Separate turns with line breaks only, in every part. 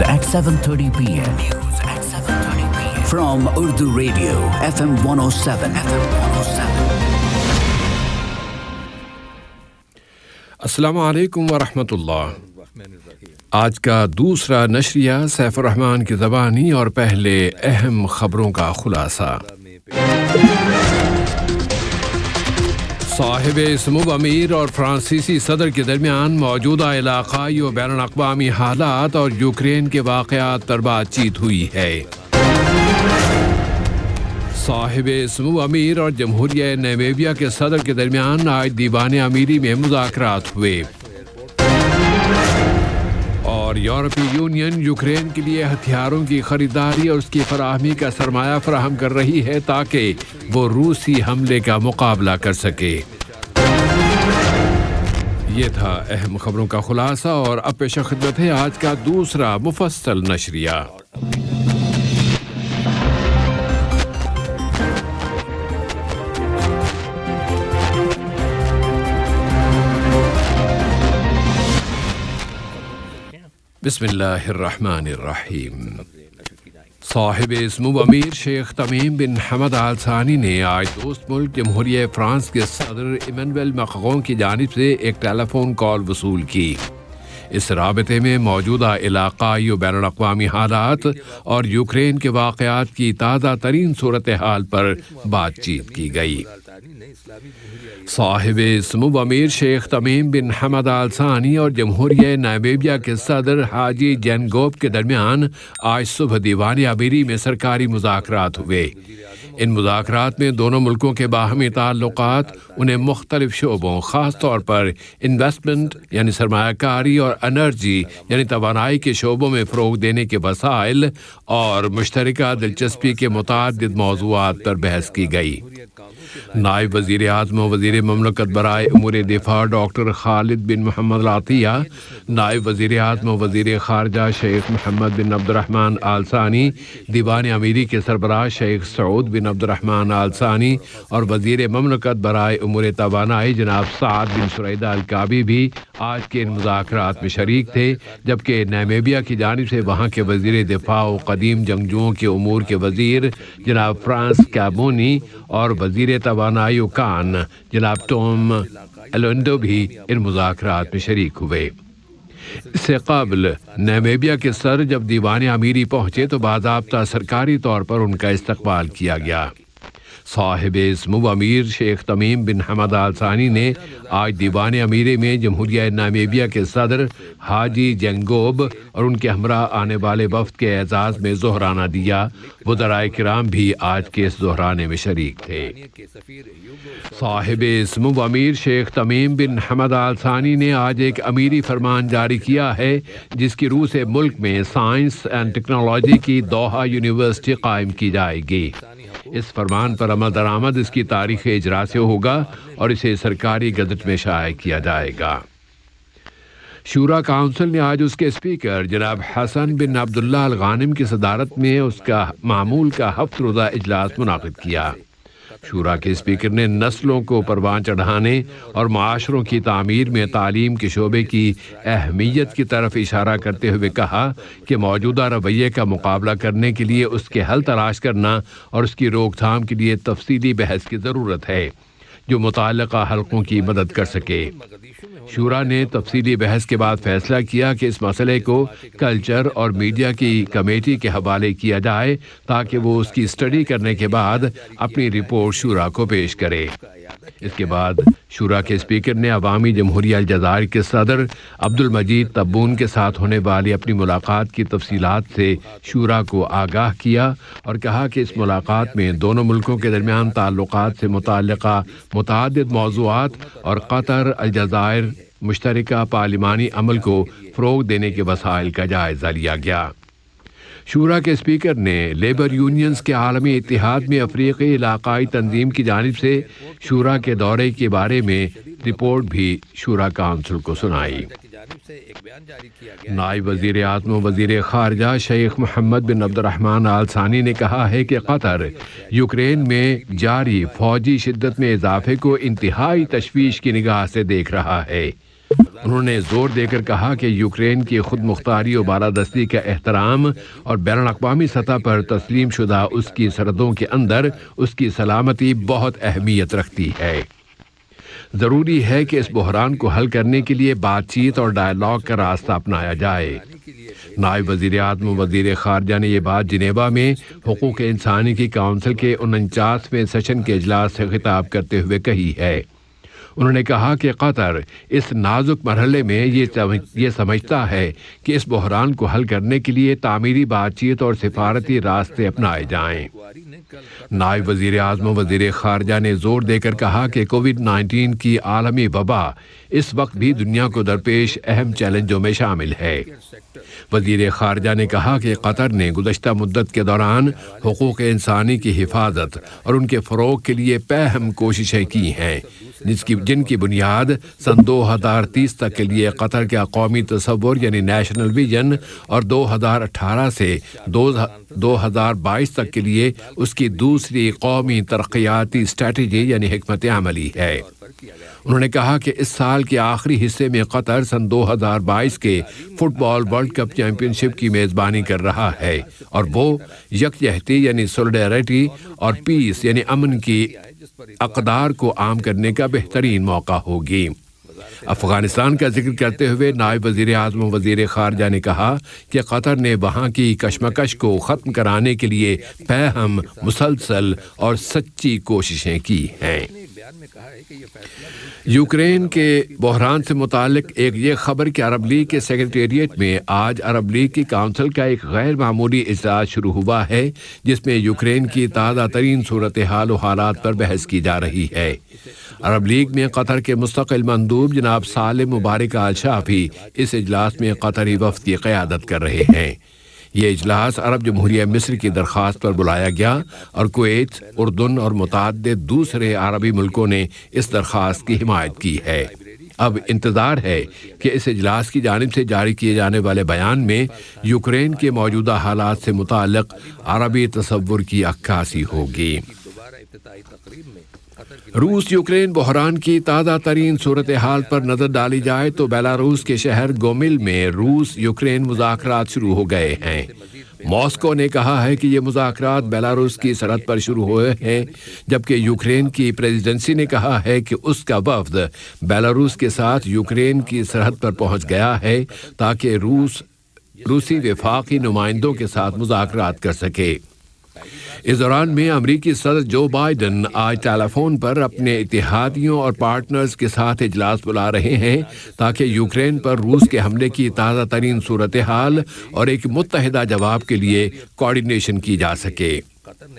News at 7:30 p.m. From Urdu Radio, FM 107.
السلام علیکم ورحمۃ اللہ۔ آج کا دوسرا نشریہ سیف الرحمان کی زبانی اور پہلے اہم خبروں کا خلاصہ۔ صاحب سمو امیر اور فرانسیسی صدر کے درمیان موجودہ علاقائی و بین الاقوامی حالات اور یوکرین کے واقعات پر بات چیت ہوئی ہے۔ صاحب سمو امیر اور جمہوریہ نامبیا کے صدر کے درمیان آج دیوان امیری میں مذاکرات ہوئے، اور یورپی یونین یوکرین کے لیے ہتھیاروں کی خریداری اور اس کی فراہمی کا سرمایہ فراہم کر رہی ہے تاکہ وہ روسی حملے کا مقابلہ کر سکے۔ یہ تھا اہم خبروں کا خلاصہ، اور اب پیش خدمت ہے آج کا دوسرا مفصل نشریہ۔ بسم اللہ الرحمن الرحیم۔ صاحب سمو امیر شیخ تمیم بن حمد آل ثانی نے آج دوست ملک جمہوریہ فرانس کے صدر ایمانوئل میکرون کی جانب سے ایک ٹیلی فون کال وصول کی۔ اس رابطے میں موجودہ علاقائی و بین الاقوامی حالات اور یوکرین کے واقعات کی تازہ ترین صورتحال پر بات چیت کی گئی۔ صاحب سمو امیر شیخ تمیم بن حمد آل ثانی اور جمہوریہ نامبیا کے صدر حاجی جینگوب کے درمیان آج صبح دیوان امیری میں سرکاری مذاکرات ہوئے۔ ان مذاکرات میں دونوں ملکوں کے باہمی تعلقات انہیں مختلف شعبوں، خاص طور پر انویسٹمنٹ یعنی سرمایہ کاری اور انرجی یعنی توانائی کے شعبوں میں فروغ دینے کے وسائل اور مشترکہ دلچسپی کے متعدد موضوعات پر بحث کی گئی۔ نائب وزیر اعظم و وزیر مملکت برائے امور دفاع ڈاکٹر خالد بن محمد العطیہ، نائب وزیر اعظم و وزیر خارجہ شیخ محمد بن عبد الرحمن آل ثانی، دیوان امیری کے سربراہ شیخ سعود بن عبد الرحمن آل ثانی اور وزیر مملکت برائے امور توانائی جناب سعد بن سریدہ الکعبی بھی آج کے ان مذاکرات میں شریک تھے، جبکہ نامبیا کی جانب سے وہاں کے وزیر دفاع و قدیم جنگجوؤں کے امور کے وزیر جناب فرانس کابونی اور وزیر توانائی و کان جناب ٹوم ایلونڈو بھی ان مذاکرات میں شریک ہوئے۔ اس سے قبل نامبیا کے صدر جب دیوان امیری پہنچے تو باضابطہ سرکاری طور پر ان کا استقبال کیا گیا۔ صاحب سمو امیر شیخ تمیم بن حمد آل ثانی نے آج دیوان امیری میں جمہوریہ نامبیا کے صدر حاجی جینگوب اور ان کے ہمراہ آنے والے وفد کے اعزاز میں ظہرانہ دیا۔ وزرائے کرام بھی آج کے اس ظہرانے میں شریک تھے۔ صاحب سمو امیر شیخ تمیم بن حمد آل ثانی نے آج ایک امیری فرمان جاری کیا ہے جس کی روح سے ملک میں سائنس اینڈ ٹیکنالوجی کی دوحہ یونیورسٹی قائم کی جائے گی۔ اس فرمان پر عمل درآمد اس کی تاریخ اجرا سے ہوگا اور اسے سرکاری گزٹ میں شائع کیا جائے گا۔ شورا کونسل نے آج اس کے اسپیکر جناب حسن بن عبداللہ الغانم کی صدارت میں اس کا معمول کا 7 روزہ اجلاس منعقد کیا۔ شورا کے اسپیکر نے نسلوں کو پروان چڑھانے اور معاشروں کی تعمیر میں تعلیم کے شعبے کی اہمیت کی طرف اشارہ کرتے ہوئے کہا کہ موجودہ رویے کا مقابلہ کرنے کے لیے اس کے حل تلاش کرنا اور اس کی روک تھام کے لیے تفصیلی بحث کی ضرورت ہے جو متعلقہ حلقوں کی مدد کر سکے۔ شورا نے تفصیلی بحث کے بعد فیصلہ کیا کہ اس مسئلے کو کلچر اور میڈیا کی کمیٹی کے حوالے کیا جائے تاکہ وہ اس کی اسٹڈی کرنے کے بعد اپنی رپورٹ شورا کو پیش کرے۔ اس کے بعد شورا کے اسپیکر نے عوامی جمہوریہ الجزائر کے صدر عبد المجید تبون کے ساتھ ہونے والی اپنی ملاقات کی تفصیلات سے شورا کو آگاہ کیا اور کہا کہ اس ملاقات میں دونوں ملکوں کے درمیان تعلقات سے متعلقہ متعدد موضوعات اور قطر الجزائر مشترکہ پارلیمانی عمل کو فروغ دینے کے وسائل کا جائزہ لیا گیا۔ شورا کے اسپیکر نے لیبر یونینز کے عالمی اتحاد میں افریقی علاقائی تنظیم کی جانب سے شورا کے دورے کے بارے میں رپورٹ بھی شورا کونسل کو سنائی۔ نائب وزیر اعظم و وزیر خارجہ شیخ محمد بن عبد الرحمن آل ثانی نے کہا ہے کہ قطر یوکرین میں جاری فوجی شدت میں اضافے کو انتہائی تشویش کی نگاہ سے دیکھ رہا ہے انہوں نے زور دے کر کہا کہ یوکرین کی خود مختاری و بالادستی کا احترام اور بین الاقوامی سطح پر تسلیم شدہ اس کی سرحدوں کے اندر اس کی سلامتی بہت اہمیت رکھتی ہے۔ ضروری ہے کہ اس بحران کو حل کرنے کے لیے بات چیت اور ڈائیلاگ کا راستہ اپنایا جائے۔ نائب وزیر اعظم و وزیر خارجہ نے یہ بات جنیوا میں حقوق انسانی کی کونسل کے 49ویں سیشن کے اجلاس سے خطاب کرتے ہوئے کہی ہے۔ انہوں نے کہا کہ قطر اس نازک مرحلے میں یہ سمجھتا ہے کہ اس بحران کو حل کرنے کے لیے تعمیری بات چیت اور سفارتی راستے اپنائے جائیں۔ نائب وزیر اعظم و وزیر خارجہ نے زور دے کر کہا کہ کووڈ-19 کی عالمی وبا اس وقت بھی دنیا کو درپیش اہم چیلنجوں میں شامل ہے۔ وزیر خارجہ نے کہا کہ قطر نے گزشتہ مدت کے دوران حقوق انسانی کی حفاظت اور ان کے فروغ کے لیے اہم کوششیں کی ہیں، جن کی بنیاد سن 2030 تک کے لیے قطر کا قومی تصور یعنی نیشنل ویژن اور 2018 سے 2022 تک کے لیے اس کی دوسری قومی ترقیاتی اسٹریٹجی یعنی حکمت عملی ہے۔ انہوں نے کہا کہ اس سال کے آخری حصے میں قطر سن 2022 کے فٹ بال ورلڈ کپ چیمپئن شپ کی میزبانی کر رہا ہے اور وہ یکجہتی یعنی سولیڈیرٹی اور پیس یعنی امن کی اقدار کو عام کرنے کا بہترین موقع ہوگی۔ افغانستان کا ذکر کرتے ہوئے نائب وزیر اعظم و وزیر خارجہ نے کہا کہ قطر نے وہاں کی کشمکش کو ختم کرانے کے لیے اہم، مسلسل اور سچی کوششیں کی ہیں۔ یوکرین کے بحران سے متعلق ایک یہ خبر کہ عرب لیگ کے سیکریٹریٹ میں آج عرب لیگ کی کونسل کا ایک غیر معمولی اجلاس شروع ہوا ہے، جس میں یوکرین کی تازہ ترین صورتحال و حالات پر بحث کی جا رہی ہے۔ عرب لیگ میں قطر کے مستقل مندوب جناب سالم مبارک آل شافی اس اجلاس میں قطری وفد کی قیادت کر رہے ہیں۔ یہ اجلاس عرب جمہوریہ مصر کی درخواست پر بلایا گیا اور کویت، اردن اور متعدد دوسرے عربی ملکوں نے اس درخواست کی حمایت کی ہے۔ اب انتظار ہے کہ اس اجلاس کی جانب سے جاری کیے جانے والے بیان میں یوکرین کے موجودہ حالات سے متعلق عربی تصور کی عکاسی ہوگی۔ روس یوکرین بحران کی تازہ ترین صورتحال پر نظر ڈالی جائے تو بیلاروس کے شہر گومل میں روس یوکرین مذاکرات شروع ہو گئے ہیں۔ ماسکو نے کہا ہے کہ یہ مذاکرات بیلاروس کی سرحد پر شروع ہوئے ہیں، جبکہ یوکرین کی پریزیڈنسی نے کہا ہے کہ اس کا وفد بیلاروس کے ساتھ یوکرین کی سرحد پر پہنچ گیا ہے تاکہ روسی وفاقی نمائندوں کے ساتھ مذاکرات کر سکے۔ اس دوران میں امریکی صدر جو بائیڈن آج ٹیلی فون پر اپنے اتحادیوں اور پارٹنرز کے ساتھ اجلاس بلا رہے ہیں تاکہ یوکرین پر روس کے حملے کی تازہ ترین صورتحال اور ایک متحدہ جواب کے لیے کوارڈینیشن کی جا سکے۔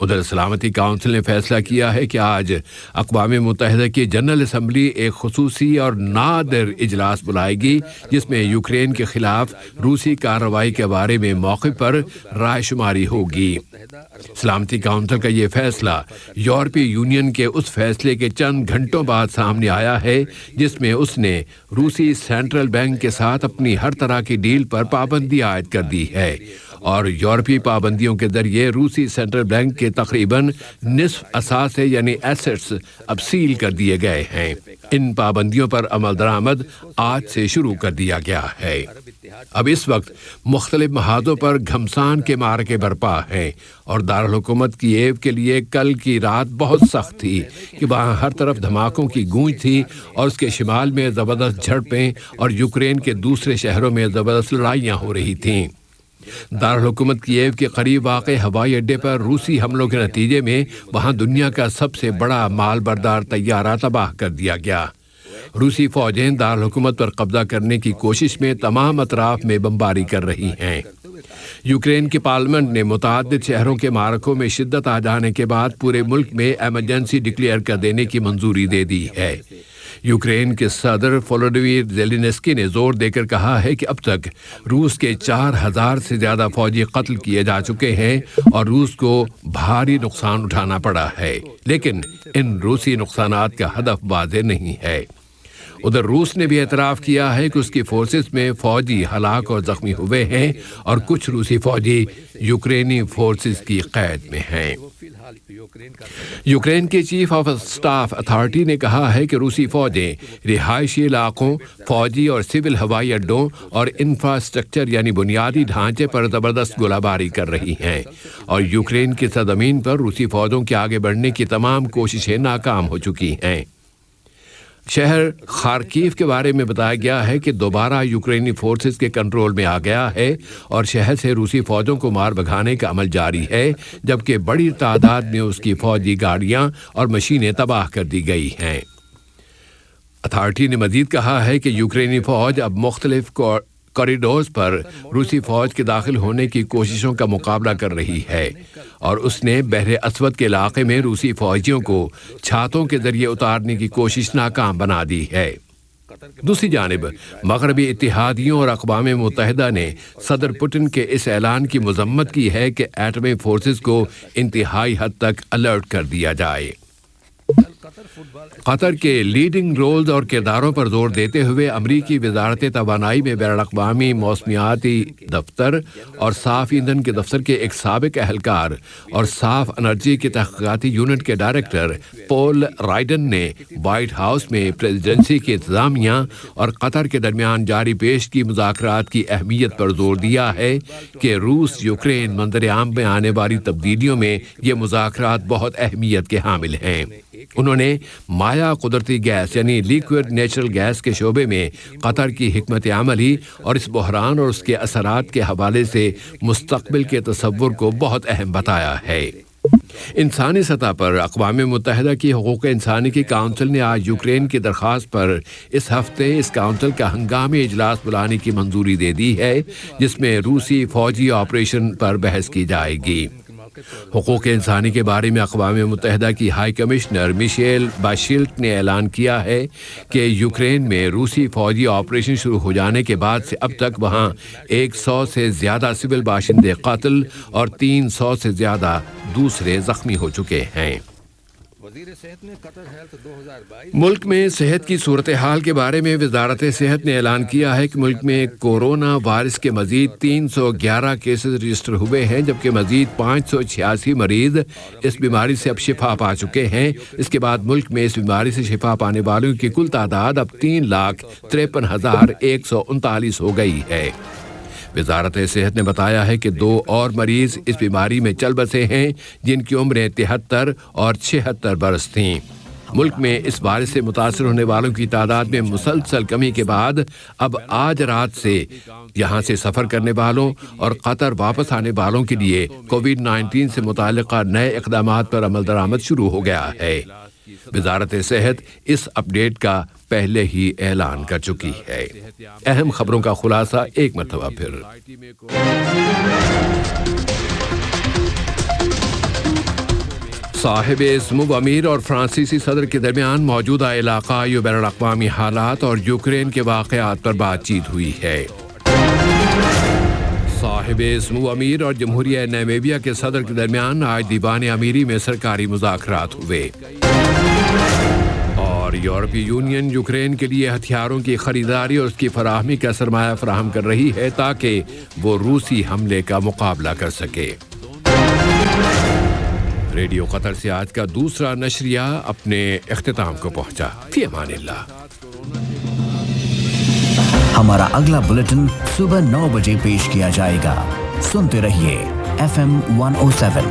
ادھر سلامتی کونسل نے فیصلہ کیا ہے کہ آج اقوام متحدہ کی جنرل اسمبلی ایک خصوصی اور نادر اجلاس بلائے گی، جس میں یوکرین کے خلاف روسی کارروائی کے بارے میں موقف پر رائے شماری ہوگی۔ سلامتی کونسل کا یہ فیصلہ یورپی یونین کے اس فیصلے کے چند گھنٹوں بعد سامنے آیا ہے جس میں اس نے روسی سینٹرل بینک کے ساتھ اپنی ہر طرح کی ڈیل پر پابندی عائد کر دی ہے اور یورپی پابندیوں کے ذریعے روسی سینٹرل بینک کے تقریباً نصف اثاثے یعنی ایسٹس اب سیل کر دیے گئے ہیں۔ ان پابندیوں پر عمل درآمد آج سے شروع کر دیا گیا ہے۔ اب اس وقت مختلف محاذوں پر گھمسان کے معرکے برپا ہیں اور دارالحکومت کییو کے لیے کل کی رات بہت سخت تھی کہ وہاں ہر طرف دھماکوں کی گونج تھی اور اس کے شمال میں زبردست جھڑپیں اور یوکرین کے دوسرے شہروں میں زبردست لڑائیاں ہو رہی تھیں۔ دارالحکومت کییو کے قریب واقع ہوائی اڈے پر روسی حملوں کے نتیجے میں وہاں دنیا کا سب سے بڑا مال بردار طیارہ تباہ کر دیا گیا۔ روسی فوجیں دارالحکومت پر قبضہ کرنے کی کوشش میں تمام اطراف میں بمباری کر رہی ہیں۔ یوکرین کی پارلیمنٹ نے متعدد شہروں کے معرکوں میں شدت آ جانے کے بعد پورے ملک میں ایمرجنسی ڈکلیئر کر دینے کی منظوری دے دی ہے۔ یوکرین کے صدر وولودیمیر زیلنسکی نے زور دے کر کہا ہے کہ اب تک روس کے 4000 سے زیادہ فوجی قتل کیے جا چکے ہیں اور روس کو بھاری نقصان اٹھانا پڑا ہے، لیکن ان روسی نقصانات کا ہدف واضح نہیں ہے۔ ادھر روس نے بھی اعتراف کیا ہے کہ اس کی فورسز میں فوجی ہلاک اور زخمی ہوئے ہیں اور کچھ روسی فوجی یوکرینی فورسز کی قید میں ہیں۔ یوکرین کے چیف آف اسٹاف اتھارٹی نے کہا ہے کہ روسی فوجیں رہائشی علاقوں، فوجی اور سول ہوائی اڈوں اور انفراسٹرکچر یعنی بنیادی ڈھانچے پر زبردست گولہ باری کر رہی ہیں اور یوکرین کی سرزمین پر روسی فوجوں کے آگے بڑھنے کی تمام کوششیں ناکام ہو چکی ہیں۔ شہر خارکیف کے بارے میں بتایا گیا ہے کہ دوبارہ یوکرینی فورسز کے کنٹرول میں آ گیا ہے اور شہر سے روسی فوجوں کو مار بھگانے کا عمل جاری ہے، جبکہ بڑی تعداد میں اس کی فوجی گاڑیاں اور مشینیں تباہ کر دی گئی ہیں۔ اتھارٹی نے مزید کہا ہے کہ یوکرینی فوج اب مختلف کوریڈورز پر روسی فوج کے داخل ہونے کی کوششوں کا مقابلہ کر رہی ہے اور اس نے بحر اسود کے علاقے میں روسی فوجیوں کو چھاتوں کے ذریعے اتارنے کی کوشش ناکام بنا دی ہے۔ دوسری جانب مغربی اتحادیوں اور اقوام متحدہ نے صدر پوٹن کے اس اعلان کی مذمت کی ہے کہ ایٹمی فورسز کو انتہائی حد تک الرٹ کر دیا جائے۔ قطر کے لیڈنگ رولز اور کرداروں پر زور دیتے ہوئے امریکی وزارت توانائی میں بین الاقوامی موسمیاتی دفتر اور صاف ایندھن کے دفتر کے ایک سابق اہلکار اور صاف انرجی کے تحقیقاتی یونٹ کے ڈائریکٹر پول رائڈن نے وائٹ ہاؤس میں پریزیڈنسی کی انتظامیہ اور قطر کے درمیان جاری پیش کی مذاکرات کی اہمیت پر زور دیا ہے کہ روس یوکرین منظر عام میں آنے والی تبدیلیوں میں یہ مذاکرات بہت اہمیت کے حامل ہیں۔ انہوں نے مائع قدرتی گیس یعنی لیکوئڈ نیچرل گیس کے شعبے میں قطر کی حکمت عملی اور اس بحران اور اس کے اثرات کے حوالے سے مستقبل کے تصور کو بہت اہم بتایا ہے۔ انسانی سطح پر اقوام متحدہ کی حقوق انسانی کی کونسل نے آج یوکرین کی درخواست پر اس ہفتے اس کونسل کا ہنگامی اجلاس بلانے کی منظوری دے دی ہے، جس میں روسی فوجی آپریشن پر بحث کی جائے گی۔ حقوق انسانی کے بارے میں اقوام متحدہ کی ہائی کمشنر میشیل باشیلٹ نے اعلان کیا ہے کہ یوکرین میں روسی فوجی آپریشن شروع ہو جانے کے بعد سے اب تک وہاں 100 سے زیادہ سول باشندے قتل اور 300 سے زیادہ دوسرے زخمی ہو چکے ہیں۔ ملک میں صحت کی صورتحال کے بارے میں وزارت صحت نے اعلان کیا ہے کہ ملک میں کورونا وائرس کے مزید 311 کیسز رجسٹر ہوئے ہیں، جبکہ مزید 586 مریض اس بیماری سے اب شفا پا چکے ہیں۔ اس کے بعد ملک میں اس بیماری سے شفا پانے والوں کی کل تعداد اب 3,53,139 ہو گئی ہے۔ وزارت صحت نے بتایا ہے کہ 2 اور مریض اس بیماری میں چل بسے ہیں، جن کی عمریں 73 اور 76 برس تھیں۔ ملک میں اس وائرس سے متاثر ہونے والوں کی تعداد میں مسلسل کمی کے بعد اب آج رات سے یہاں سے سفر کرنے والوں اور قطر واپس آنے والوں کے لیے کووڈ-19 سے متعلقہ نئے اقدامات پر عمل درآمد شروع ہو گیا ہے۔ وزارت صحت اس اپڈیٹ کا پہلے ہی اعلان کر چکی ہے۔ اہم خبروں کا خلاصہ ایک مرتبہ پھر۔ صاحب سمو امیر اور فرانسیسی صدر کے درمیان موجودہ علاقائی و بین الاقوامی حالات اور یوکرین کے واقعات پر بات چیت ہوئی ہے۔ صاحب سمو امیر اور جمہوریہ نامبیا کے صدر کے درمیان آج دیوان امیری میں سرکاری مذاکرات ہوئے اور یورپی یونین یوکرین کے لیے ہتھیاروں کی خریداری اور اس کی فراہمی کا سرمایہ فراہم کر رہی ہے تاکہ وہ روسی حملے کا مقابلہ کر سکے۔ ریڈیو قطر سے آج کا دوسرا نشریہ اپنے اختتام کو پہنچا۔ فی امان اللہ۔
ہمارا اگلا بلیٹن صبح 9 بجے پیش کیا جائے گا۔ سنتے رہیے FM 107